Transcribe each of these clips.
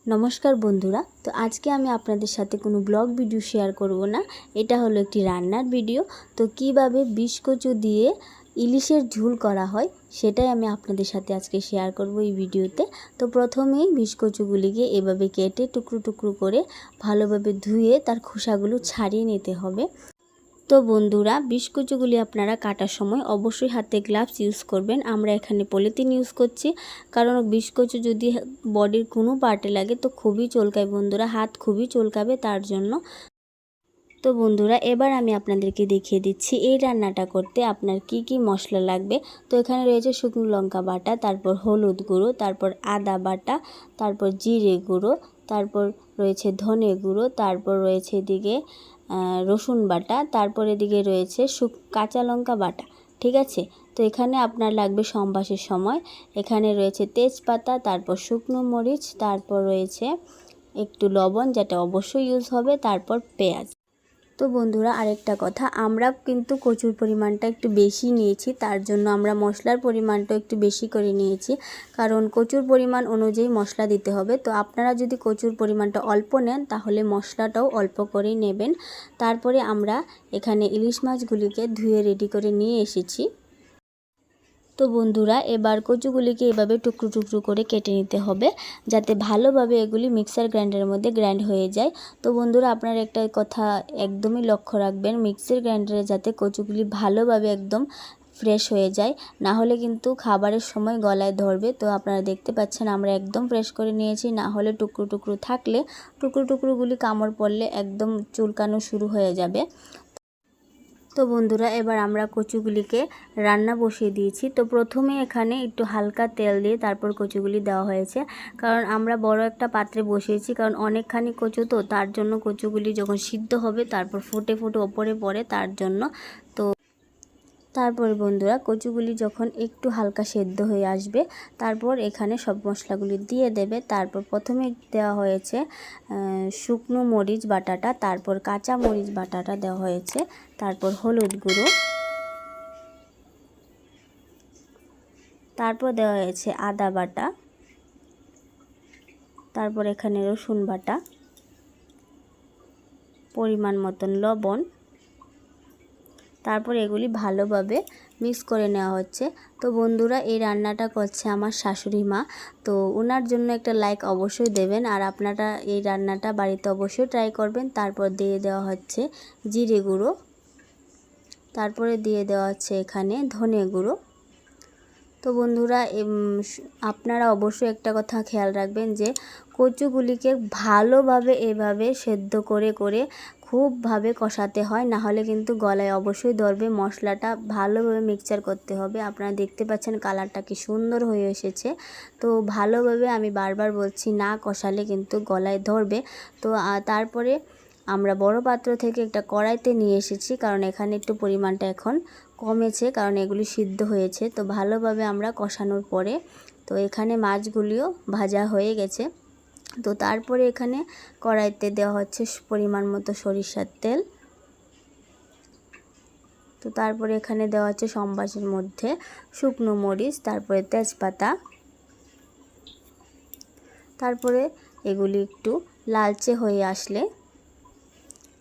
নমস্কার বন্ধুরা। তো আজকে আমি আপনাদের সাথে কোনো ব্লগ ভিডিও শেয়ার করব না, এটা হলো একটি রান্নার ভিডিও। তো কিভাবে বিষ-কচু দিয়ে ইলিশের ঝোল করা হয় সেটাই আমি আপনাদের সাথে আজকে শেয়ার করব এই ভিডিওতে। তো প্রথমেই বিষ-কচুগুলিকে এভাবে কেটে টুকরো টুকরো করে ভালোভাবে ধুয়ে তার খোসাগুলো ছাড়িয়ে নিতে হবে। তো বন্ধুরা, বিষ-কচুগুলি আপনারা কাটার সময় অবশ্যই হাতে গ্লাভস ইউজ করবেন। আমরা এখানে পলিথিন ইউজ করছি, কারণ বিষ-কচু যদি বডির কোনো পার্টে লাগে তো খুবই চুলকায় বন্ধুরা, হাত খুবই চুলকাবে তার জন্য। তো বন্ধুরা, এবার আমি আপনাদেরকে দেখিয়ে দিচ্ছি এই রান্নাটা করতে আপনার কি কি মশলা লাগবে। তো এখানে রয়েছে শুকনো লঙ্কা বাটা, তারপর হলুদ গুঁড়ো, তারপর আদা বাটা, তারপর জিরে গুঁড়ো, তারপর রয়েছে ধনে গুঁড়ো, তারপর রয়েছে এদিকে রসুন বাটা, তারপর এদিকে রয়েছে কাঁচা লঙ্কা বাটা। ঠিক আছে, তো এখানে আপনার লাগবে সম্বাসের সময়। এখানে রয়েছে তেজপাতা, তারপর শুকনো মরিচ, তারপর রয়েছে একটু লবণ যেটা অবশ্যই ইউজ হবে, তারপর পেঁয়াজ। তো বন্ধুরা, আরেকটা কথা, আমরা কিন্তু কচুর পরিমাণটা একটু বেশি নিয়েছি, তার জন্য আমরা মশলার পরিমাণটা একটু বেশি করে নিয়েছি, কারণ কচুর পরিমাণ অনুযায়ী মশলা দিতে হবে। তো আপনারা যদি কচুর পরিমাণটা অল্প নেন তাহলে মশলাটাও অল্প করেই নেবেন। তারপরে আমরা এখানে ইলিশ মাছগুলিকে ধুয়ে রেডি করে নিয়ে এসেছি। তো বন্ধুরা, এবার কচুগুলিকে এভাবে টুকরো টুকরো করে কেটে নিতে হবে, যাতে ভালোভাবে এগুলি মিক্সার গ্রাইন্ডারের মধ্যে গ্রাইন্ড হয়ে যায়। তো বন্ধুরা, আপনারা একটা কথা একদমই লক্ষ্য রাখবেন, মিক্সার গ্রাইন্ডারে যাতে কচুগুলি ভালোভাবে একদম ফ্রেশ হয়ে যায়, না হলে কিন্তু খাবারের সময় গলায় ধরবে। তো আপনারা দেখতে পাচ্ছেন আমরা একদম ফ্রেশ করে নিয়েছি, না হলে টুকরো টুকরো থাকলে টুকরো টুকরোগুলি কামড় পড়লে একদম চুলকানো শুরু হয়ে যাবে। তো বন্ধুরা, এবার আমরা কচুগুলিকে রান্না বসিয়ে দিয়েছি। তো প্রথমে এখানে একটু হালকা তেল দিয়ে তারপর কচুগুলি দেওয়া হয়েছে, কারণ আমরা বড় একটা পাত্রে বসিয়েছি, কারণ অনেকখানি কচু, তো তার জন্য কচুগুলি যখন সিদ্ধ হবে তারপর ফুটে ফুটে ওপরে পড়ে তার জন্য। তো তারপর বন্ধুরা, কচুগুলি যখন একটু হালকা সেদ্ধ হয়ে আসবে তারপর এখানে সব মশলাগুলি দিয়ে দেবে। তারপর প্রথমে দেওয়া হয়েছে শুকনো মরিচ বাটাটা, তারপর কাঁচা মরিচ বাটাটা দেওয়া হয়েছে, তারপর হলুদ গুঁড়ো, তারপর দেওয়া হয়েছে আদা বাটা, তারপর এখানে রসুন বাটা, পরিমাণ মতন লবণ, তারপর এগুলি ভালোভাবে মিক্স করে নেওয়া হচ্ছে। তো বন্ধুরা, এই রান্নাটা করছে আমার শাশুড়ি মা, তো ওনার জন্য একটা লাইক অবশ্যই দেবেন, আর আপনারা এই রান্নাটা বাড়িতে অবশ্যই ট্রাই করবেন। তারপর দিয়ে দেওয়া হচ্ছে জিরে গুঁড়ো, তারপরে দিয়ে দেওয়া হচ্ছে এখানে ধনে গুঁড়ো। তো বন্ধুরা, আপনারা অবশ্যই একটা কথা খেয়াল রাখবেন যে কচুগুলিকে ভালোভাবে এভাবে সেদ্ধ করে করে খুবভাবে কষাতে হয়, না হলে কিন্তু গলায় অবশ্যই ধরবে। মশলাটা ভালোভাবে মিক্সচার করতে হবে। আপনারা দেখতে পাচ্ছেন কালারটা কি সুন্দর হয়ে এসেছে। তো ভালোভাবে, আমি বারবার বলছি, না কষালে কিন্তু গলায় ধরবে। তো তারপরে আমরা বড় পাত্র থেকে একটা কড়াইতে নিয়ে এসেছি, কারণ এখানে একটু পরিমাণটা এখন কমেছে, কারণ এগুলি সিদ্ধ হয়েছে। তো ভালোভাবে আমরা কষানোর পরে তো এখানে মাছগুলিও ভাজা হয়ে গেছে। তো তারপরে এখানে কড়াইতে দেওয়া হচ্ছে পরিমাণ মতো সরিষার তেল। তো তারপরে এখানে দেওয়া হচ্ছে সম্বাসের মধ্যে শুকনো মরিচ, তারপরে তেজপাতা, তারপরে এগুলি একটু লালচে হয়ে আসলে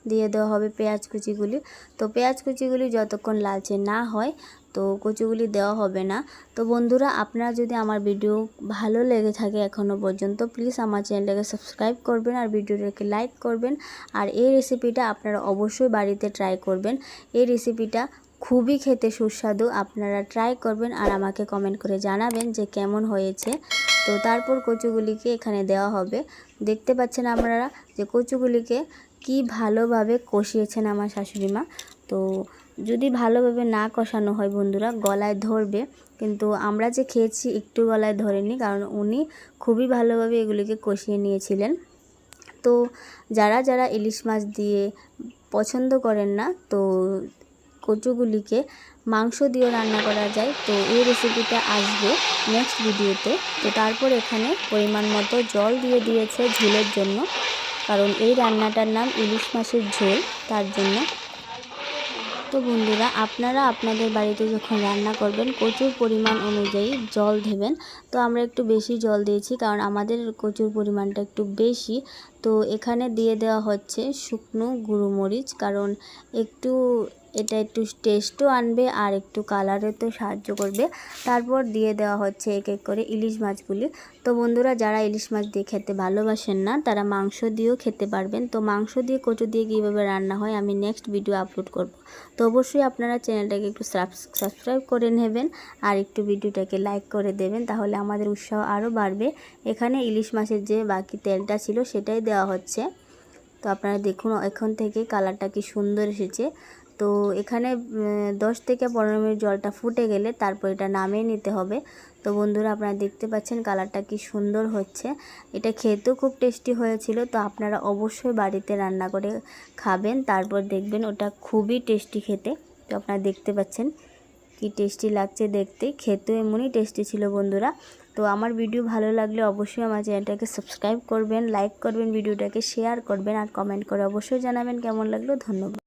দিয়ে দেওয়া হবে পেঁয়াজ কুচিগুলি। তো পেঁয়াজ কুচিগুলি যতক্ষণ লালচে না হয় তো কচুগুলি দেওয়া হবে না। তো বন্ধুরা, আপনারা যদি আমার ভিডিও ভালো লেগে থাকে এখনও পর্যন্ত, প্লিজ আমার চ্যানেলটাকে সাবস্ক্রাইব করবেন আর ভিডিওটাকে লাইক করবেন। আর এই রেসিপিটা আপনারা অবশ্যই বাড়িতে ট্রাই করবেন। এই রেসিপিটা খুবই খেতে সুস্বাদু, আপনারা ট্রাই করবেন আর আমাকে কমেন্ট করে জানাবেন যে কেমন হয়েছে। তো তারপর কচুগুলিকে এখানে দেওয়া হবে। দেখতে পাচ্ছেন আপনারা যে কচুগুলিকে কি ভালোভাবে কষিয়েছেন আমার শাশুড়ি মা। তো যদি ভালোভাবে না কষানো হয় বন্ধুরা, গলায় ধরবে, কিন্তু আমরা যে খেয়েছি একটু গলায় ধরেনি, কারণ উনি খুবই ভালোভাবে এগুলিকে কষিয়ে নিয়েছিলেন। তো যারা যারা ইলিশ মাছ দিয়ে পছন্দ করেন না, তো কচুগুলিকে মাংস দিয়েও রান্না করা যায়। তো এই রেসিপিটা আসবে নেক্সট ভিডিওতে। তো তারপর এখানে পরিমাণ মতো জল দিয়ে দিয়েছে ঝোলের জন্য, কারণ এই রান্নাটার নাম ইলিশ মাছের ঝোল, তার জন্য। তো তো বন্ধুরা, আপনারা আপনাদের বাড়িতে যখন রান্না করবেন কচুর পরিমাণ অনুযায়ী জল দেবেন। তো আমরা একটু বেশি জল দিয়েছি, কারণ আমাদের কচুর পরিমাণটা একটু বেশি। তো এখানে দিয়ে দেওয়া হচ্ছে শুকনো গুঁড়ো মরিচ, কারণ এটা একটু টেস্টও আনবে আর একটু কালারেতেও সাহায্য করবে। তারপর দিয়ে দেওয়া হচ্ছে এক এক করে ইলিশ মাছগুলি। তো বন্ধুরা, যারা ইলিশ মাছ দিয়ে খেতে ভালোবাসেন না তারা মাংস দিয়েও খেতে পারবেন। তো মাংস দিয়ে কচু দিয়ে কীভাবে রান্না হয় আমি নেক্সট ভিডিও আপলোড করব। তো অবশ্যই আপনারা চ্যানেলটাকে একটু সাবস্ক্রাইব করে নেবেন আর একটু ভিডিওটাকে লাইক করে দেবেন, তাহলে আমাদের উৎসাহ আরও বাড়বে। এখানে ইলিশ মাছের যে বাকি তেলটা ছিল সেটাই দেওয়া হচ্ছে। তো আপনারা দেখুন এখন থেকে কালারটা কি সুন্দর এসেছে। তো এখানে 10 থেকে 15 মিনিট জলটা ফুটে গেলে তারপর এটা নামিয়ে নিতে হবে। তো বন্ধুরা, আপনারা দেখতে পাচ্ছেন কালারটা কি সুন্দর হচ্ছে। এটা খেতেও খুব টেস্টি হয়েছিল। তো আপনারা অবশ্যই বাড়িতে রান্না করে খাবেন, তারপর দেখবেন ওটা খুবই টেস্টি খেতে। তো আপনারা দেখতে পাচ্ছেন কি টেস্টি লাগছে দেখতে, খেতেও এমনই টেস্টি ছিল বন্ধুরা। তো আমার ভিডিও ভালো লাগলে অবশ্যই আমার চ্যানেলটাকে সাবস্ক্রাইব করবেন, লাইক করবেন, ভিডিওটাকে শেয়ার করবেন আর কমেন্ট করে অবশ্যই জানাবেন কেমন লাগলো। ধন্যবাদ।